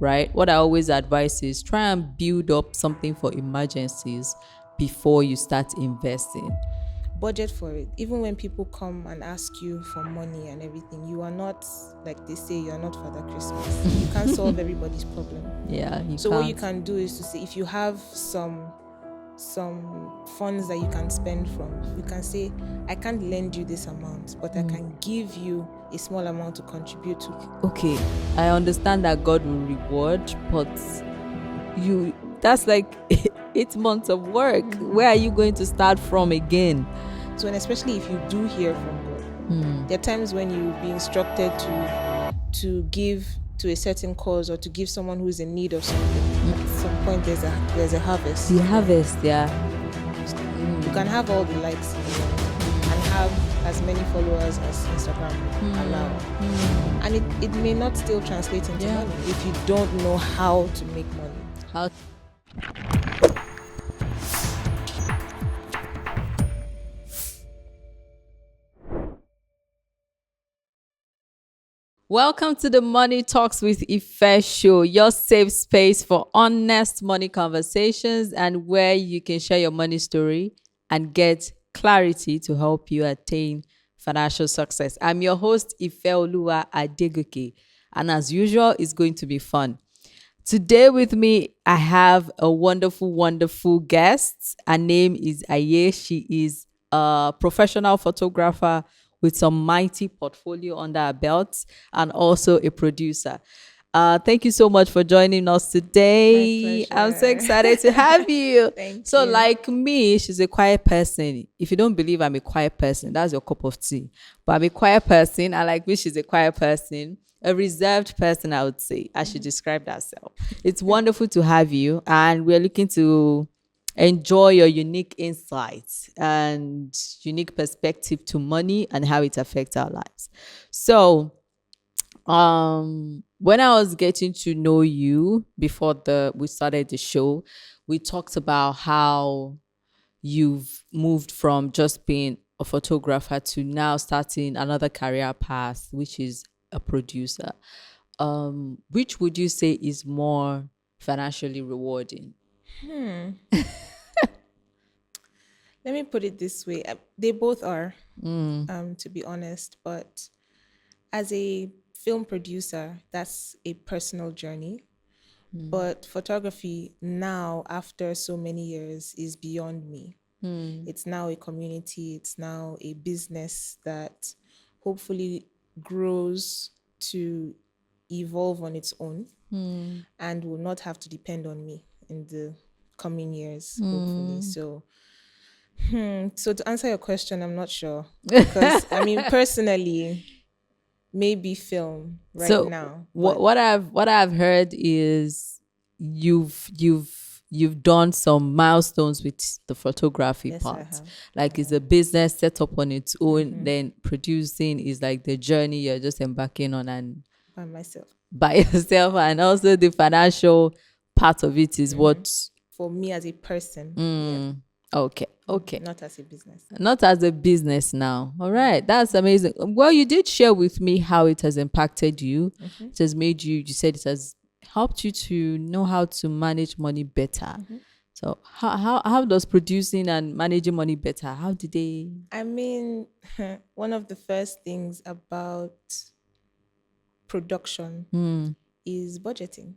right? What I always advise is try and build up something for emergencies before you start investing. Budget for it. Even when people come and ask you for money and everything, you are not, like they say, you are not Father Christmas. You can't solve everybody's problem. Yeah, you So can't. what you can do is to say, if you have some funds that you can spend from, you can say, I can't lend you this amount, but I can give you a small amount to contribute to. Okay, I understand that God will reward, but that's like 8 months of work. Where are you going to start from again? So, and especially if you do hear from God, there are times when you be instructed to give to a certain cause or to give someone who is in need of something. At some point, there's a harvest. The harvest, yeah. You can have all the likes and have as many followers as Instagram allow, and it may not still translate into money if you don't know how to make money. How? Welcome to the Money Talks with Ife show, your safe space for honest money conversations and where you can share your money story and get clarity to help you attain financial success. I'm your host, Ifeoluwa Adegoke, and as usual, it's going to be fun. Today with me, I have a wonderful, wonderful guest. Her name is Aye. She is a professional photographer with some mighty portfolio under her belt and also a producer. Thank you so much for joining us today. My pleasure. I'm so excited to have you. Thank so you. like me, she's a quiet person. If you don't believe I'm a quiet person, that's your cup of tea. But I'm a quiet person. I like me, she's a quiet person. A reserved person, I would say, as she described herself. It's wonderful to have you, and we're looking to enjoy your unique insights and unique perspective to money and how it affects our lives. So, when I was getting to know you before we started the show, we talked about how you've moved from just being a photographer to now starting another career path, which is a producer. Which would you say is more financially rewarding? Let me put it this way. They both are, to be honest. But as a film producer, that's a personal journey. But photography now, after so many years, is beyond me. It's now a community. It's now a business that hopefully grows to evolve on its own and will not have to depend on me in the coming years, hopefully. So to answer your question, I'm not sure. Because I mean, personally, maybe film right now. but What I've heard is you've done some milestones with the photography Yes, I part. have. Like it's a business set up on its own. Then producing is like the journey you're just embarking on and by myself. by yourself, and also the financial part of it is what. For me as a person, Okay. not as a business. Not as a business now. All right. That's amazing. Well, you did share with me how it has impacted you. It has made you said it has helped you to know how to manage money better. So how does producing and managing money better, how did they? I mean, one of the first things about production is budgeting.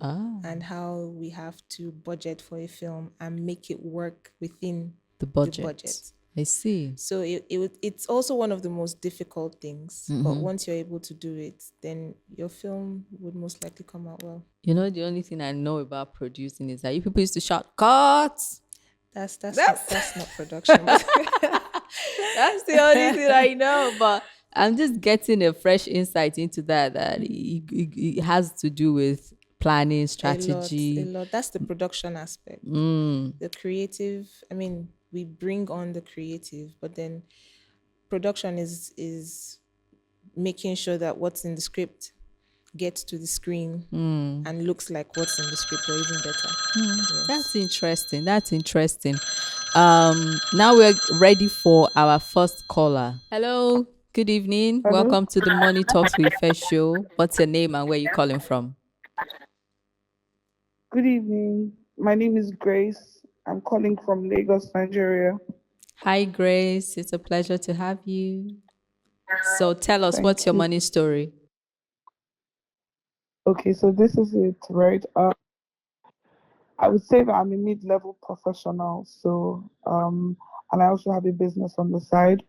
And how we have to budget for a film and make it work within The budget. I see. So it's also one of the most difficult things. But once you're able to do it, then your film would most likely come out well. You know, the only thing I know about producing is that you people used to shout, "Cut!" That's not production. That's the only thing I know. But I'm just getting a fresh insight into that it has to do with planning, strategy. A lot. That's the production aspect. The creative, I mean, we bring on the creative, but then production is making sure that what's in the script gets to the screen and looks like what's in the script or even better. Yes. That's interesting. Now we're ready for our first caller. Hello, good evening. Welcome to the Money Talks with Ife show. What's your name and where you calling from? Good evening. My name is Grace. I'm calling from Lagos, Nigeria. Hi, Grace. It's a pleasure to have you. So tell us, what's Thank your you. money story? Okay, so this is it, right? I would say that I'm a mid-level professional, and I also have a business on the side.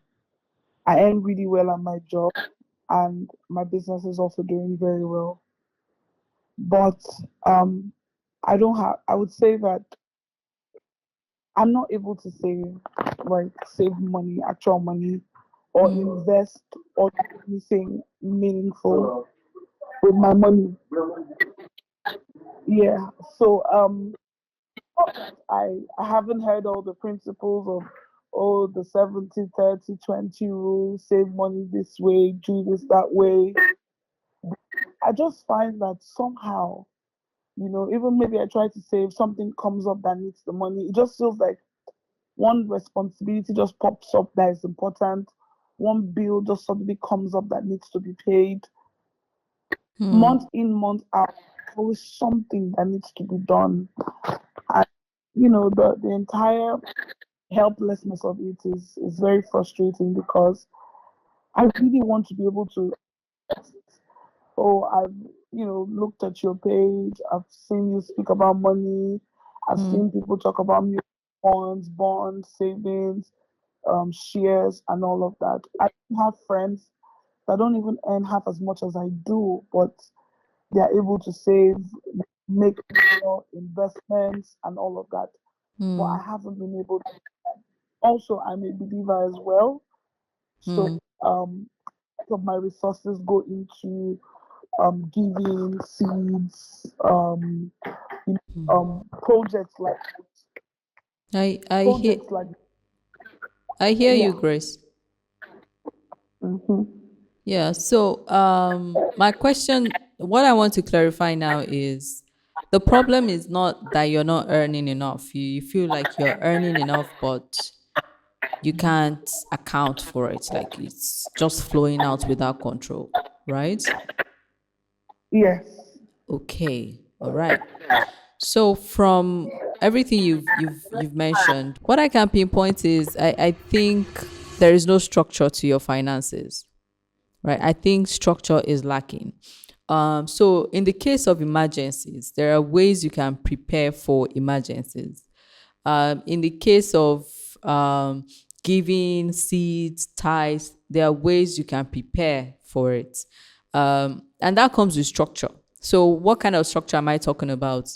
I earn really well at my job, and my business is also doing very well. But um, I would say that I'm not able to save money, actual money, or Mm, invest or do anything meaningful with my money. Yeah. So I haven't heard all the principles of the 70-30-20 rule, save money this way, do this that way. I just find that somehow, even maybe I try to save, something comes up that needs the money. It just feels like one responsibility just pops up that is important. One bill just suddenly comes up that needs to be paid. mm, Month in, month out, always something that needs to be done. And the entire helplessness of it is very frustrating because I really want to be able to. Oh, I've looked at your page. I've seen you speak about money. I've mm, seen people talk about mutual funds, bonds, savings, shares, and all of that. I have friends that don't even earn half as much as I do, but they are able to save, make investments, and all of that. But I mm, haven't been able to. Also, I'm a believer as well. So, mm, part of my resources go into giving seeds, mm. projects like I I hear projects like I hear yeah. you, Grace. Hmm. Yeah. So, my question, what I want to clarify now is the problem is not that you're not earning enough. You feel like you're earning enough, but you can't account for it. Like it's just flowing out without control, right? Yes. Okay. All right. So from everything you've mentioned, what I can pinpoint is I think there is no structure to your finances, right? I think structure is lacking. So in the case of emergencies, there are ways you can prepare for emergencies. In the case of um, giving seeds, ties, there are ways you can prepare for it. And that comes with structure. So, what kind of structure am I talking about?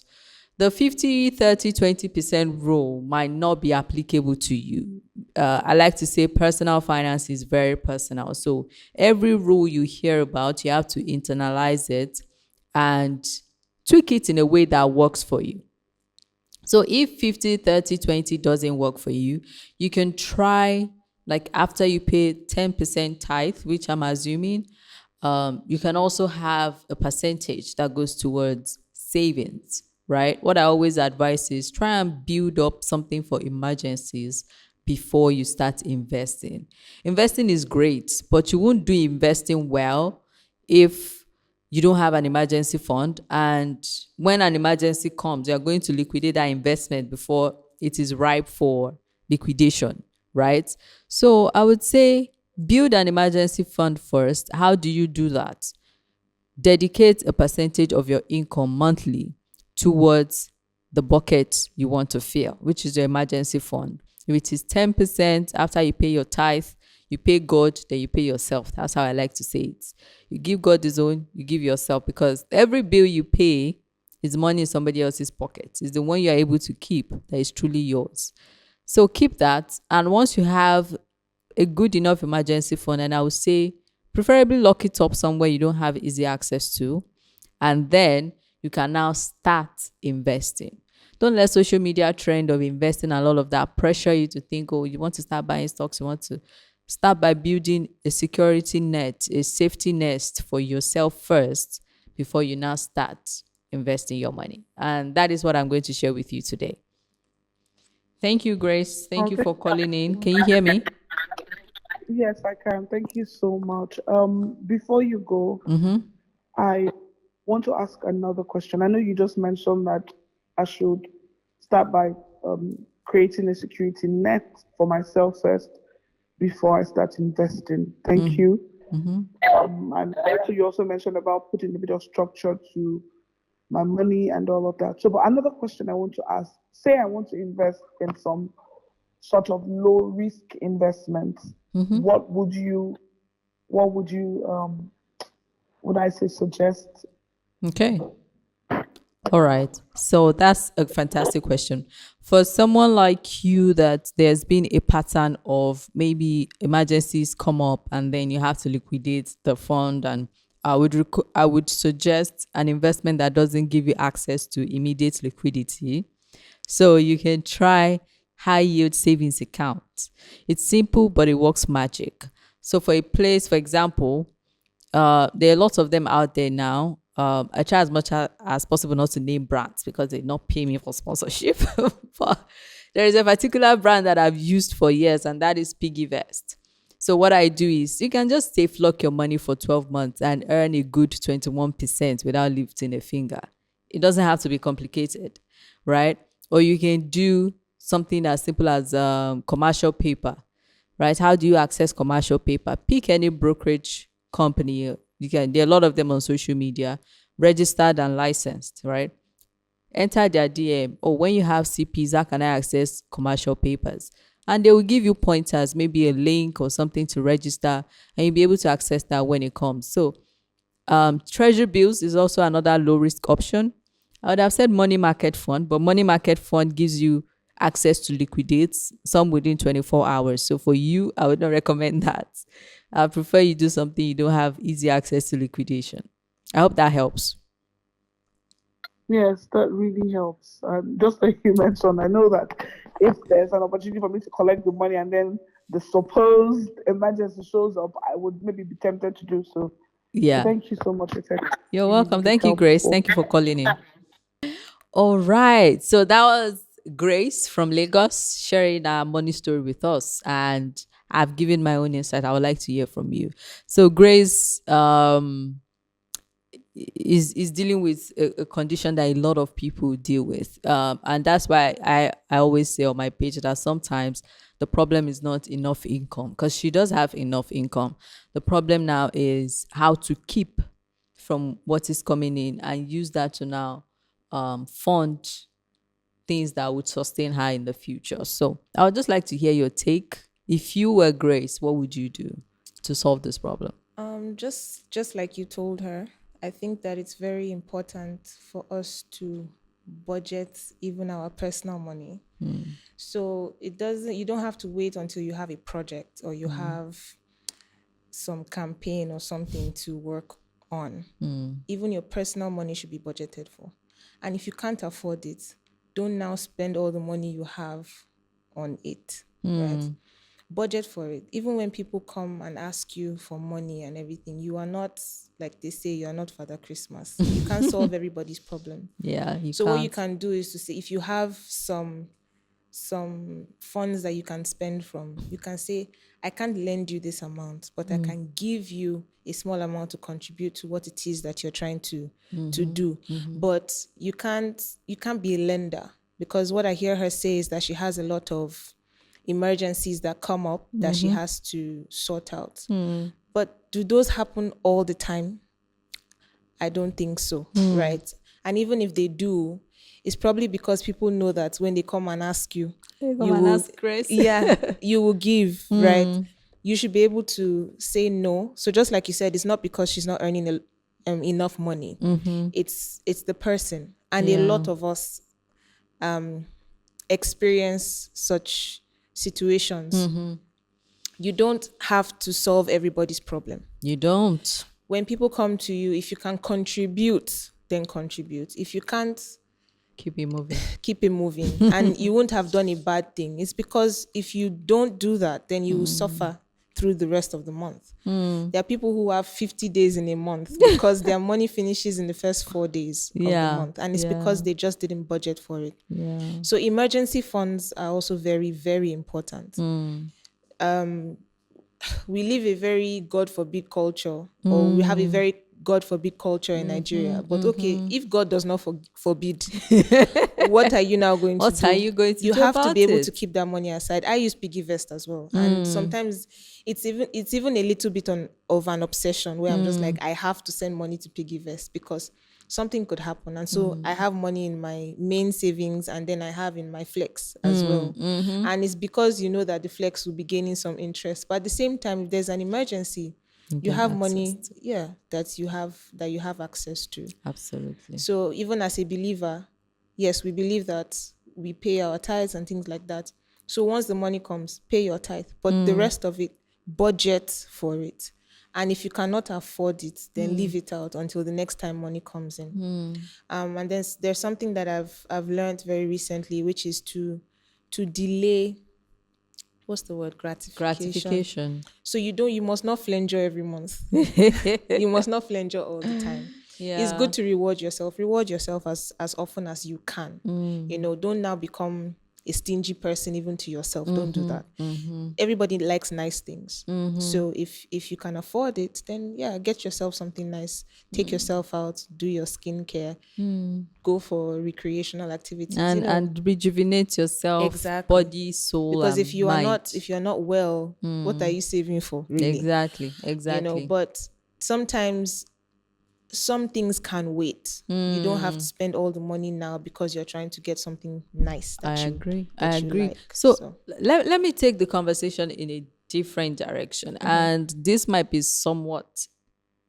The 50-30-20% rule might not be applicable to you. I like to say personal finance is very personal. So, every rule you hear about, you have to internalize it and tweak it in a way that works for you. So if 50-30-20 doesn't work for you, you can try, like after you pay 10% tithe, which I'm assuming, you can also have a percentage that goes towards savings, right? What I always advise is try and build up something for emergencies before you start investing. Investing is great, but you won't do investing well if you don't have an emergency fund, and when an emergency comes you're going to liquidate that investment before it is ripe for liquidation, right? So I would say build an emergency fund first. How do you do that? Dedicate a percentage of your income monthly towards the bucket you want to fill, which is your emergency fund. If it is 10% after you pay your tithe, you pay God, then you pay yourself. That's how I like to say it. You give God his own, you give yourself, because every bill you pay is money in somebody else's pocket. It's the one you are able to keep that is truly yours. So keep that. And once you have a good enough emergency fund, and I would say preferably lock it up somewhere you don't have easy access to, and then you can now start investing. Don't let social media trend of investing and all of that pressure you to think, oh, you want to start buying stocks, you want to start by building a security net, a safety nest for yourself first before you now start investing your money. And that is what I'm going to share with you today. Thank you, Grace. Thank Oh, you thank for calling in. you. Can you hear me? Yes, I can. Thank you so much. Before you go, Mm-hmm. I want to ask another question. I know you just mentioned that I should start by creating a security net for myself first before I start investing. Thank you. And also you also mentioned about putting a bit of structure to my money and all of that. So, but another question I want to ask: say I want to invest in some sort of low risk investment, what would you, would I say suggest? Okay. All right. So that's a fantastic question. For someone like you that there's been a pattern of maybe emergencies come up and then you have to liquidate the fund, and I would suggest an investment that doesn't give you access to immediate liquidity. So you can try high yield savings account. It's simple, but it works magic. So for a place, for example, there are lots of them out there now. I try as much as possible not to name brands because they not pay me for sponsorship. But there is a particular brand that I've used for years, and that is PiggyVest. So what I do is you can just safe lock your money for 12 months and earn a good 21% without lifting a finger. It doesn't have to be complicated, right? Or you can do something as simple as commercial paper, right? How do you access commercial paper? Pick any brokerage company. You can. There are a lot of them on social media, registered and licensed, right? Enter their DM. Or when you have CPs, how can I access commercial papers? And they will give you pointers, maybe a link or something to register, and you'll be able to access that when it comes. So treasury bills is also another low risk option. I would have said money market fund, but money market fund gives you access to liquidate some within 24 hours. So for you, I would not recommend that. I prefer you do something you don't have easy access to liquidation. I hope that helps. Yes, that really helps. Just like you mentioned, I know that if there's an opportunity for me to collect the money and then the supposed emergency shows up, I would maybe be tempted to do so. So Yeah. thank you so much, Effect. You're Really, welcome. really Thank you, Grace. helpful. Thank you for calling in. All right. So that was Grace from Lagos sharing our money story with us. And I've given my own insight. I would like to hear from you. So Grace is dealing with a condition that a lot of people deal with. And that's why I always say on my page that sometimes the problem is not enough income, because she does have enough income. The problem now is how to keep from what is coming in and use that to now fund things that would sustain her in the future. So I would just like to hear your take. If you were Grace, what would you do to solve this problem? Just like you told her, I think that it's very important for us to budget even our personal money. So you don't have to wait until you have a project or you have some campaign or something to work on. Even your personal money should be budgeted for. And if you can't afford it, don't now spend all the money you have on it, right? Budget for it. Even when people come and ask you for money and everything, you are not, like they say, you are not Father Christmas. You can't solve everybody's problem. Yeah. So what you can do is to say, if you have some funds that you can spend from, you can say, I can't lend you this amount, but I can give you a small amount to contribute to what it is that you're trying to do. But you can't be a lender, because what I hear her say is that she has a lot of emergencies that come up that she has to sort out. But do those happen all the time? I don't think so, right? And even if they do, it's probably because people know that when they come and ask you, you will ask Grace. you will give, right? You should be able to say no. So just like you said, it's not because she's not earning enough money. It's the person, and a lot of us experience such situations. You don't have to solve everybody's problem. You don't. When people come to you, if you can contribute, then contribute. If you can't, keep it moving. Keep it moving. And you won't have done a bad thing. It's because if you don't do that, then you will suffer through the rest of the month. There are people who have 50 days in a month because their money finishes in the first 4 days of the month. And it's because they just didn't budget for it. So emergency funds are also very, very important. We live a very God forbid culture, or we have a very God forbid culture in Nigeria. But okay, if God does not forbid, what are you now going to What do? are you going to You do have to about be able to it? keep that money aside. I use piggy vest as well, and sometimes it's even a little bit of an obsession where I'm just like, I have to send money to piggy vest because something could happen. And so I have money in my main savings, and then I have in my flex as well. And it's because you know that the flex will be gaining some interest, but at the same time, if there's an emergency, you get have access money, that you have access to. Absolutely. So even as a believer, yes, we believe that we pay our tithes and things like that. So once the money comes, pay your tithe, but the rest of it, budget for it. And if you cannot afford it, then leave it out until the next time money comes in. And then there's something that I've learned very recently, which is to delay, what's the word, gratification. So you must not flanger every month. You must not flanger all the time. It's good to reward yourself. Reward yourself as often as you can. Don't now become a stingy person even to yourself. Don't do that. Everybody likes nice things. So if you can afford it, then get yourself something nice. Take yourself out, do your skincare, go for recreational activities, and rejuvenate yourself, exactly. body, soul, because and if you mind. are not well, what are you saving for, really? Exactly. But sometimes some things can wait. You don't have to spend all the money now because you're trying to get something nice I agree. I you agree. like. So let me take the conversation in a different direction. And this might be somewhat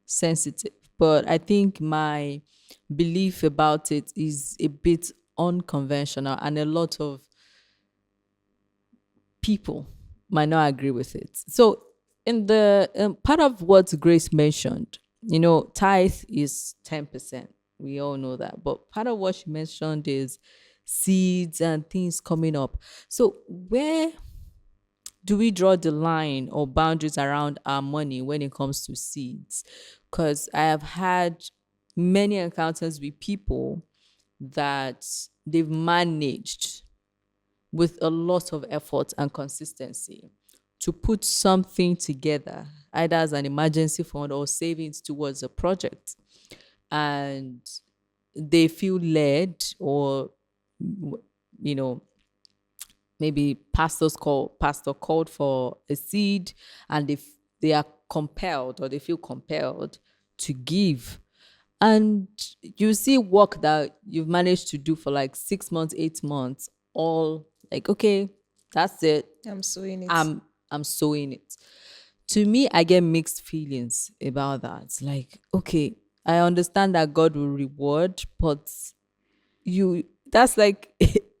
sensitive, but I think my belief about it is a bit unconventional, and a lot of people might not agree with it. So in the part of what Grace mentioned, tithe is 10%. We all know that. But part of what she mentioned is seeds and things coming up. So where do we draw the line or boundaries around our money when it comes to seeds? Because I have had many encounters with people that they've managed with a lot of effort and consistency to put something together, either as an emergency fund or savings towards a project. And they feel led, or, maybe pastor called for a seed, and they are compelled, or they feel compelled to give. And you see work that you've managed to do for like 6 months, 8 months, all like, okay, that's it. I'm sowing it. I'm sowing it. To me, I get mixed feelings about that. Like, okay, I understand that God will reward, but that's like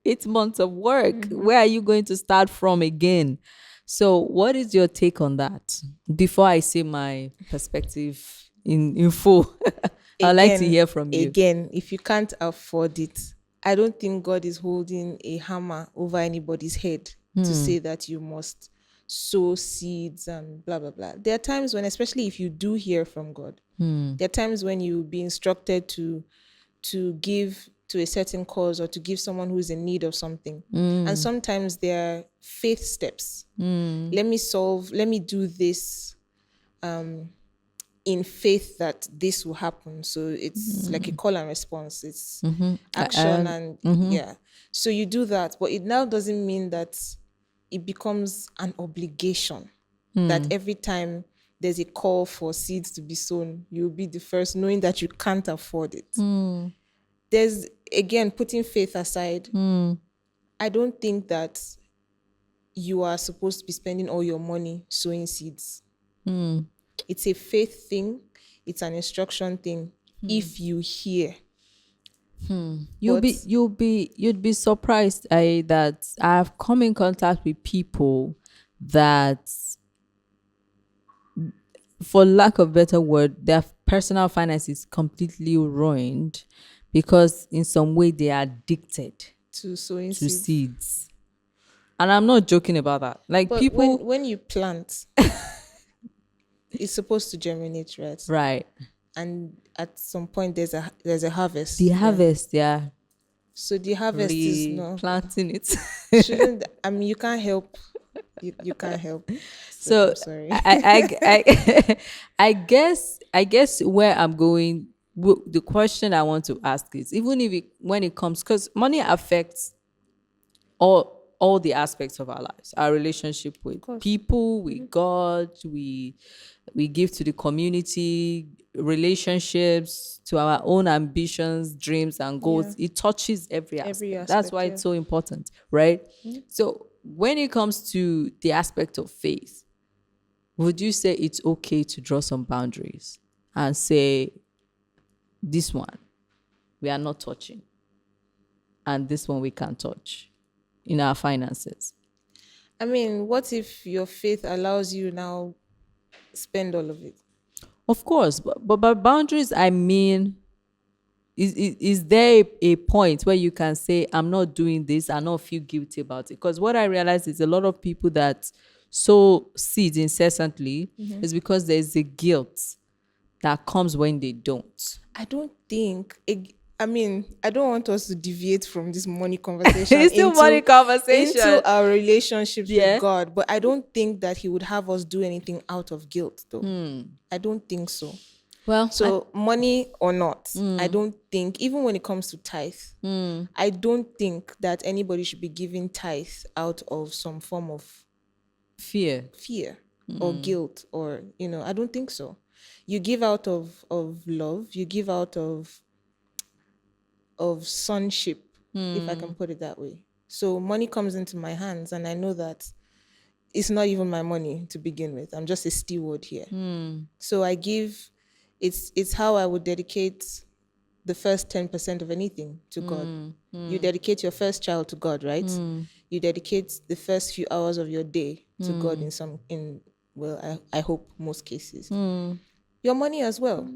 8 months of work. Where are you going to start from again? So what is your take on that? Before I say my perspective in full, I'd like to hear from you. Again, if you can't afford it, I don't think God is holding a hammer over anybody's head to say that you must sow seeds and blah, blah, blah. There are times when, especially if you do hear from God, there are times when you'll be instructed to give to a certain cause, or to give someone who's in need of something. And sometimes there are faith steps. Let me do this in faith that this will happen. So it's like a call and response. It's action and So you do that, but it now doesn't mean that it becomes an obligation that every time there's a call for seeds to be sown, you'll be the first, knowing that you can't afford it. There's, again, putting faith aside, I don't think that you are supposed to be spending all your money sowing seeds. It's a faith thing. It's an instruction thing. If you hear, you'd be surprised that I've come in contact with people that, for lack of better word, their personal finance is completely ruined because in some way they are addicted to sowing to seeds. seeds. And I'm not joking about that. Like, But people, when you plant, it's supposed to germinate, right? right? And at some point there's a harvest. The harvest, yeah. So the harvest is not planting it. shouldn't, I mean, you can't help You can't help. So So I'm sorry. I guess where I'm going, the question I want to ask is, even if when it comes, because money affects all the aspects of our lives, our relationship with Of course. people, with God, we give to the community, relationships, to our own ambitions, dreams, and Yeah. goals. It touches every Every aspect. That's aspect, why yeah. it's so important, right? So when it comes to the aspect of faith, would you say it's okay to draw some boundaries and say, this one we are not touching, and this one we can touch in our finances? I mean, what if your faith allows you now spend all of it? Of course, but by boundaries, I mean, is there a point where you can say, I'm not doing this, I not feel guilty about it? Because what I realize is a lot of people that sow seeds incessantly is because there's a guilt that comes when they don't. I don't think. I mean, I don't want us to deviate from this money conversation It's still money conversation. into our relationships with Yeah. God, but I don't think that He would have us do anything out of guilt, though. I don't think so. Well, So money or not, I don't think, even when it comes to tithe, I don't think that anybody should be giving tithe out of some form of fear. fear or guilt, or I don't think so. You give out of love, you give out of sonship, if I can put it that way. So money comes into my hands and I know that it's not even my money to begin with. I'm just a steward here. So I give. It's how I would dedicate the first 10% of anything to God. You dedicate your first child to God, right? You dedicate the first few hours of your day to God I hope most cases. Your money as well.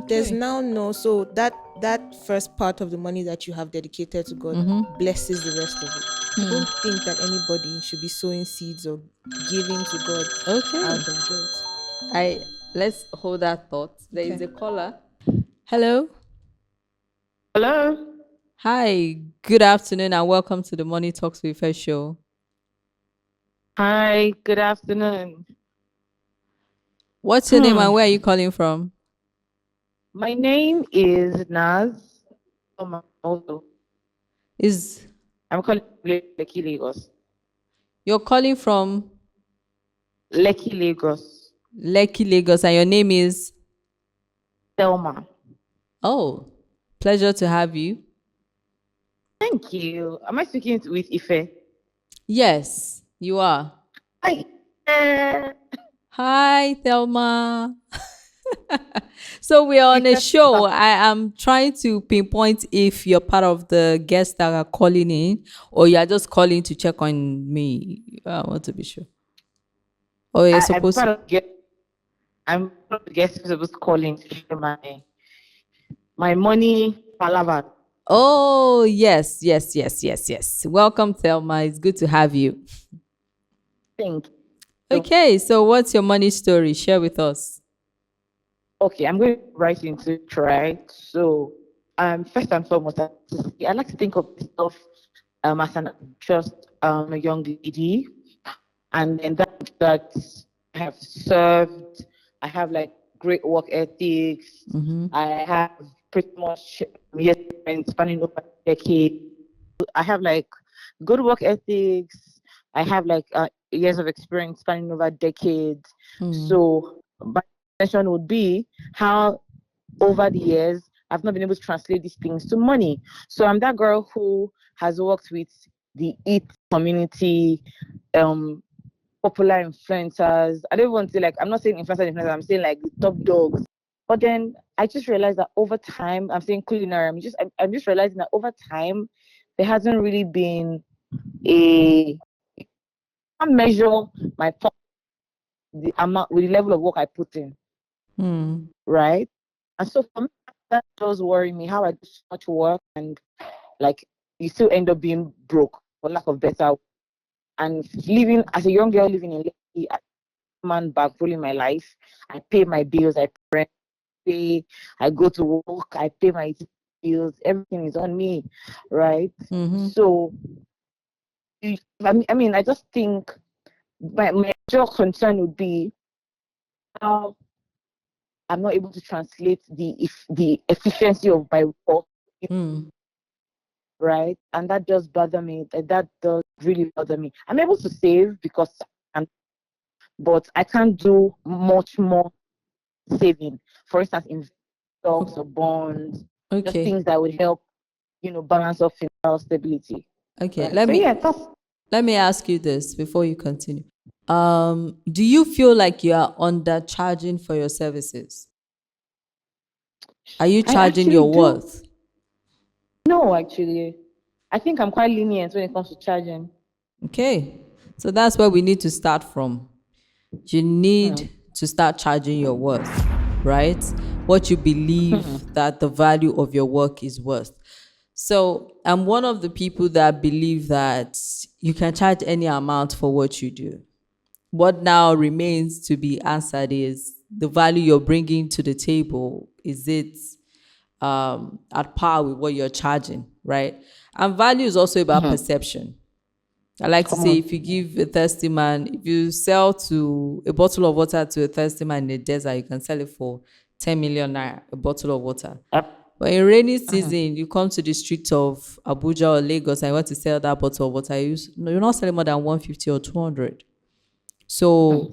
There's Okay. now no, so that first part of the money that you have dedicated to God blesses the rest of it. I don't think that anybody should be sowing seeds or giving to God Okay. out of guilt. Let's hold that thought. There is Okay. a caller. Hello. Hello. Hi. Good afternoon and welcome to the Money Talks with Her show. Hi. Good afternoon. What's your name and where are you calling from? My name is Naz. Also, Is I'm calling from Lekki, Lagos. you're calling from Lekki, Lagos. Lekki, Lagos, and your name is? Selma. Oh, pleasure to have you. Thank you. Am I speaking with Ife? Yes, you are. Hi. Hi, Thelma. So we're on a show. I am trying to pinpoint if you're part of the guests that are calling in, or you're just calling to check on me. I want to be sure. Or you're I'm supposed part to. of guest. I'm part of the guest who's supposed to call in to share my money palaver. Oh, yes, yes, yes, yes, yes. Welcome, Thelma. It's good to have you. Thank you. Okay, so what's your money story? Share with us. Okay, I'm going right into it, right? So, first and foremost, I like to think of myself as an just a young lady, and then that I have served. I have like great work ethics. I have pretty much years spent spanning over a decade. I have like good work ethics. I have like years of experience spanning over decades. So my question would be how over the years I've not been able to translate these things to money. So I'm that girl who has worked with the EAT community, popular influencers. I don't want to say like I'm not saying influencers, I'm saying like the top dogs. But then I just realized that over time, I'm saying culinary. I'm just realizing that over time, there hasn't really been a I can't measure my the amount with the level of work I put in, right? And so for me, that does worry me how I do so much work and like you still end up being broke for lack of better. And living as a young girl living in Lekki, I man back rolling my life. I pay my bills, I pay, I go to work, I pay my bills, everything is on me, right? So I mean, I just think my major concern would be how I'm not able to translate the efficiency of my work, right? And that does bother me. That does really bother me. I'm able to save because but I can't do much more saving. For instance, in stocks or bonds, just Okay. things that would help, balance of financial stability. Okay. Right. So yeah, that's Let me ask you this before you continue. Do you feel like you are undercharging for your services? Are you I charging actually your do. worth? No, actually. I think I'm quite lenient when it comes to charging. Okay. So that's where we need to start from. You Hmm. need to start charging your worth, right? What you believe that the value of your work is worth. So I'm one of the people that believe that you can charge any amount for what you do. What now remains to be answered is the value you're bringing to the table. Is it at par with what you're charging, right? And value is also about perception. I like to Come say, on. if you give a thirsty man, if you sell to a bottle of water to a thirsty man in the desert, you can sell it for 10 million naira, a bottle of water. But in rainy season, you come to the streets of Abuja or Lagos and you want to sell that bottle of water, you're not selling more than 150 or 200. So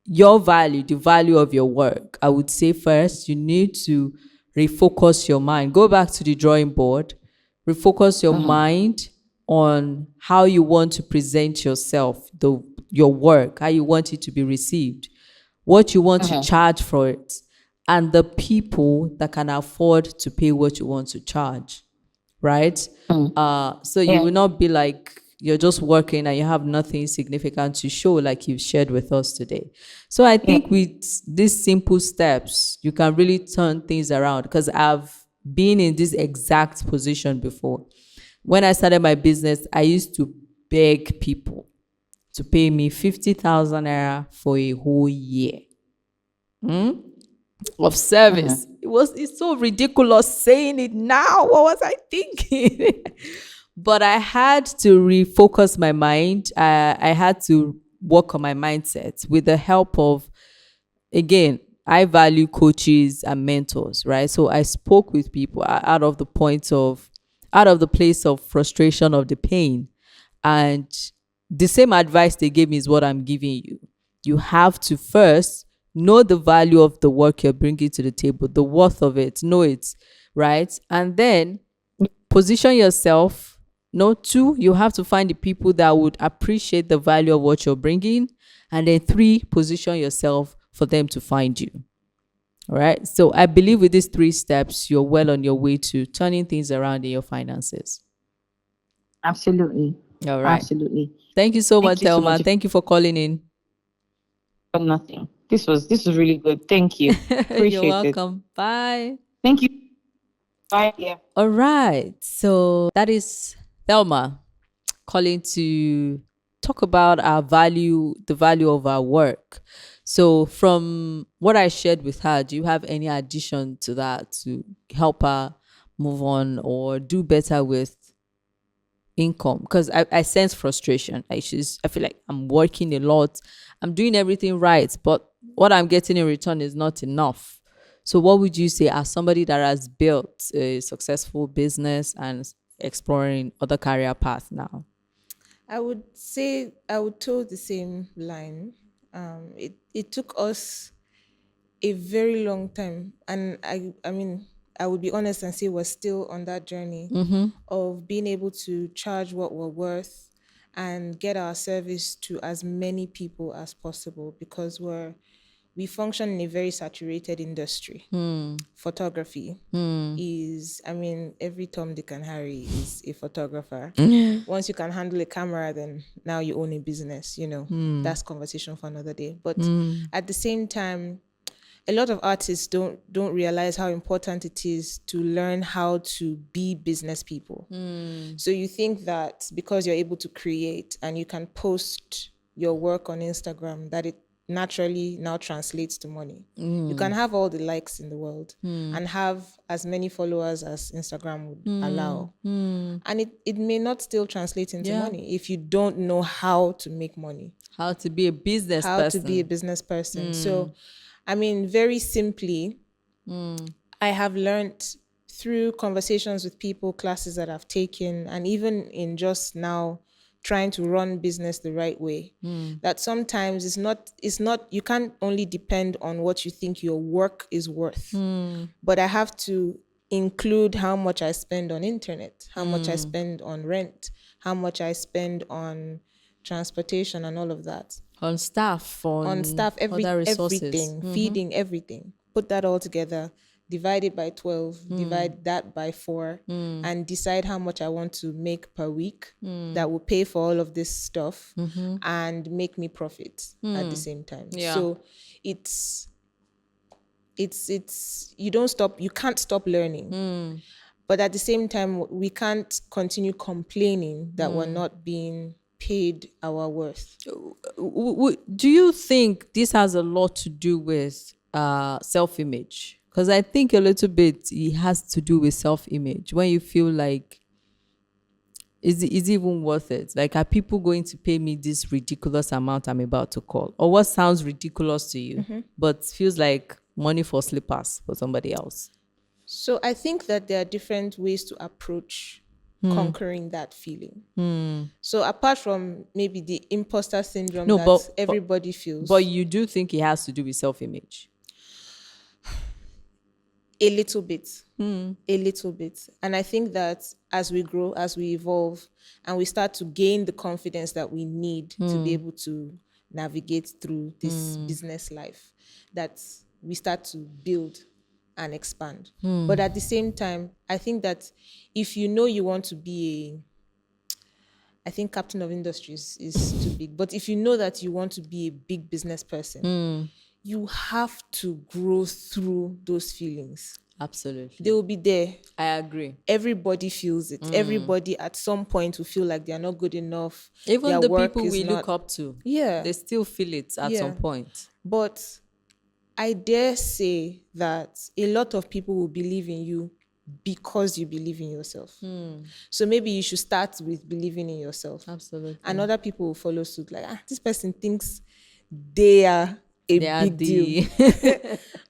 your value, the value of your work, I would say first, you need to refocus your mind. Go back to the drawing board, refocus your mind on how you want to present yourself, your work, how you want it to be received, what you want to charge for it, and the people that can afford to pay what you want to charge, right? So you Yeah. will not be like you're just working and you have nothing significant to show, like you've shared with us today. So I think with these simple steps, you can really turn things around, because I've been in this exact position before. When I started my business, I used to beg people to pay me 50,000 naira for a whole year of service. It's so ridiculous saying it now. What was I thinking? But I had to refocus my mind. I had to work on my mindset with the help of, again, I value coaches and mentors, right? So I spoke with people out of the place of frustration, of the pain. And the same advice they gave me is what I'm giving you. You have to first know the value of the work you're bringing to the table, the worth of it, know it, right? And then position yourself. No, two, you have to find the people that would appreciate the value of what you're bringing. And then three, position yourself for them to find you. All right. So I believe with these three steps, you're well on your way to turning things around in your finances. Absolutely. All right. Absolutely. Thank you so much, Thank you so Thelma. much Thank you for calling in. for nothing. This was really good. Thank you. You're Appreciate it. welcome. Bye. Thank you. Bye. Yeah. All right. So that is Thelma calling to talk about the value of our work. So from what I shared with her, do you have any addition to that to help her move on or do better with income? Because I sense frustration. I feel like I'm working a lot. I'm doing everything right, but what I'm getting in return is not enough. So what would you say as somebody that has built a successful business and exploring other career paths now? I would say I would toe the same line. It took us a very long time, and I mean I would be honest and say we're still on that journey of being able to charge what we're worth and get our service to as many people as possible, because we function in a very saturated industry. Photography is, I mean, every Tom, Dick, and Harry is a photographer. Once you can handle a camera, then now you own a business, That's conversation for another day. But at the same time, a lot of artists don't realize how important it is to learn how to be business people. So you think that because you're able to create and you can post your work on Instagram, that it naturally now translates to money. You can have all the likes in the world and have as many followers as Instagram would allow. And it may not still translate into money if you don't know how to make money. How to be a business How person. to be a business person. So, I mean, very simply, I have learned through conversations with people, classes that I've taken, and even in just now trying to run business the right way, that sometimes it's not you can't only depend on what you think your work is worth, but I have to include how much I spend on internet, how much I spend on rent, how much I spend on transportation and all of that. On staff, Everything, feeding, everything. Put that all together, divide it by 12, divide that by 4, and decide how much I want to make per week that will pay for all of this stuff and make me profit at the same time. Yeah. So it's you can't stop learning. But at the same time, we can't continue complaining that we're not being paid our worth. Do you think this has a lot to do with self-image? Because I think a little bit it has to do with self-image. When you feel like, is it even worth it? Like, are people going to pay me this ridiculous amount I'm about to call? Or what sounds ridiculous to you, but feels like money for slippers for somebody else? So I think that there are different ways to approach conquering that feeling. So apart from maybe the imposter syndrome everybody feels. But you do think it has to do with self-image? A little bit. A little bit. And I think that as we grow, as we evolve, and we start to gain the confidence that we need to be able to navigate through this business life, that we start to build and expand. But at the same time, I think that if you know you want to be I think captain of industries is too big, but if you know that you want to be a big business person, you have to grow through those feelings. Absolutely. They will be there. I agree. Everybody feels it. Everybody at some point will feel like they are not good enough. Even the people we look up to, they still feel it at some point. But I dare say that a lot of people will believe in you because you believe in yourself. So maybe you should start with believing in yourself. Absolutely. And other people will follow suit, like, this person thinks they are a big deal.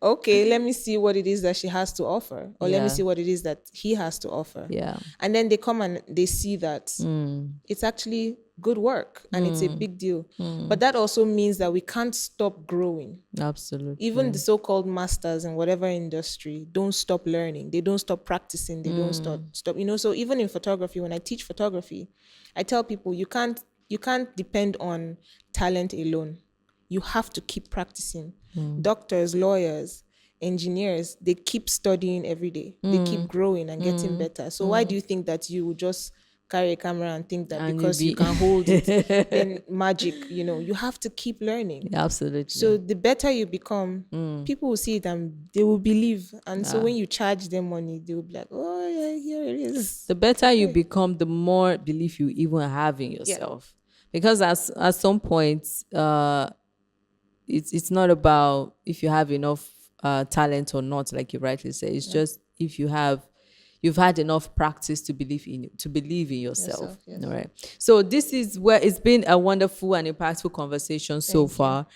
Okay, let me see what it is that she has to offer, or let me see what it is that he has to offer. And then they come and they see that it's actually good work and it's a big deal. But that also means that we can't stop growing. Absolutely. Even the so-called masters in whatever industry don't stop learning. They don't stop practicing. They don't stop. So even in photography, when I teach photography, I tell people you can't depend on talent alone. You have to keep practicing. Doctors, lawyers, engineers, they keep studying every day. They keep growing and getting better. So why do you think that you would just carry a camera and think that because you can hold it, then magic, you have to keep learning. Absolutely. So the better you become, people will see it and they will believe. And so when you charge them money, they will be like, oh yeah, here it is. The better you become, the more belief you even have in yourself. Because at some point, it's not about if you have enough talent or not, like you rightly say. It's just if you've had enough practice to believe in yourself. All right. So this is where it's been a wonderful and impactful conversation so far.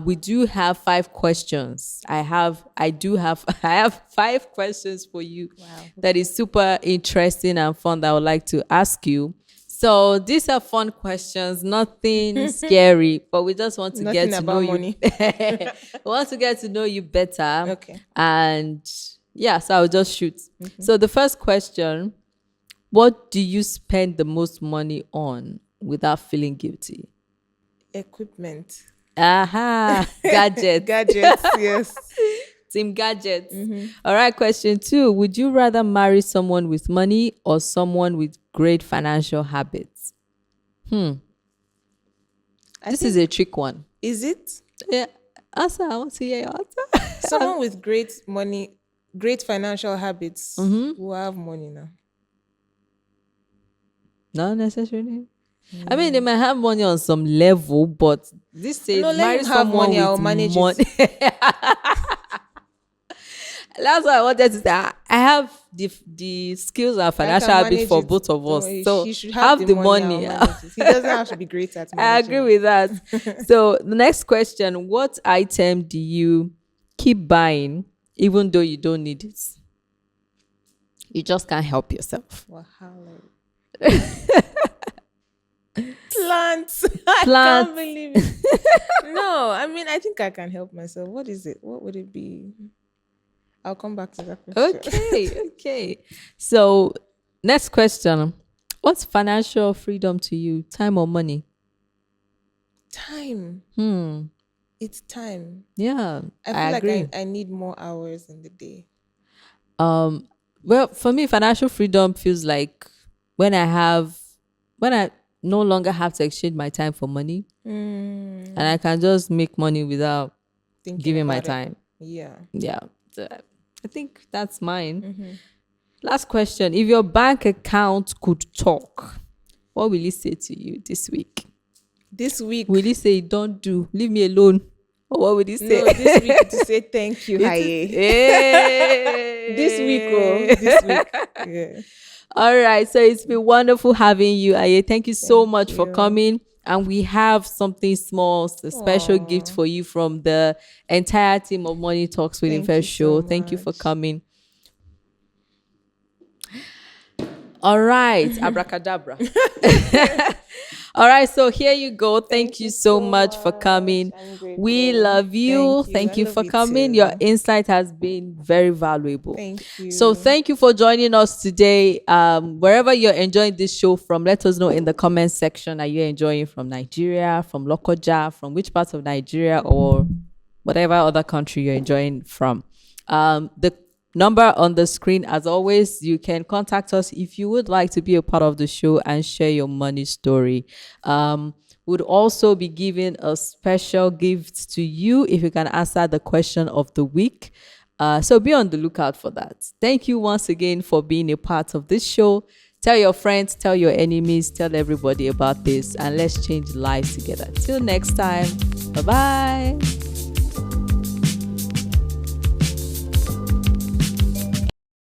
We do have 5 questions. I have 5 questions for you. Wow. That is super interesting and fun that I would like to ask you. So these are fun questions, nothing scary, but we just want to get to know you. We want to get to know you better. Okay. And so I'll just shoot. So the first question, what do you spend the most money on without feeling guilty? Equipment. Gadgets. Gadgets, yes. Team gadgets. All right, question 2. Would you rather marry someone with money or someone with great financial habits? This is a trick one. Is it? Yeah. Answer. I want to hear your answer. Someone with great money, great financial habits will have money now. Not necessarily. I mean, they might have money on some level, but this says No, let marry him have someone money, I'll with manage money. That's what I wanted to say. I have the skills and financial habits manage for it. both of Don't us. worry, So he should have the I'll money. manage it. He doesn't have to be great at I managing. agree with that. So the next question: what item do you keep buying even though you don't need it? You just can't help yourself. Wahala. Plants. I Plants. can't believe it. No, I mean, I think I can help myself. What is it? What would it be? I'll come back to that question. Okay. So next question: what's financial freedom to you? Time or money? Time. It's time. Yeah, I feel agree. like I need more hours in the day. Well, for me, financial freedom feels like when I no longer have to exchange my time for money, and I can just make money without Thinking giving my about it. time. Yeah. Yeah, so I think that's mine. Last question: if your bank account could talk, what will it say to you this week? This week. Will it say, "Don't do, leave me alone"? Or what would it say? No, this week to say thank you, Haye. This week. Yeah. All right. So it's been wonderful having you, Aye. Thank you so Thank much for you. coming. And we have something small, a special gift for you from the entire team of Money Talks with Thank Ife you Show. so Thank you for much. coming. All right. Abracadabra. All right, so here you go. Thank you so much for coming. I'm grateful. We love you. Thank I you love for you coming. too. Your insight has been very valuable. Thank you. So thank you for joining us today. Wherever you're enjoying this show from, let us know in the comment section. Are you enjoying from Nigeria, from Lokoja, from which parts of Nigeria, or whatever other country you're enjoying from? The number on the screen, as always, you can contact us if you would like to be a part of the show and share your money story. Would also be giving a special gift to you if you can answer the question of the week. So be on the lookout for that. Thank you once again for being a part of this show. Tell your friends, tell your enemies, tell everybody about this, and let's change lives together. Till next time, bye-bye.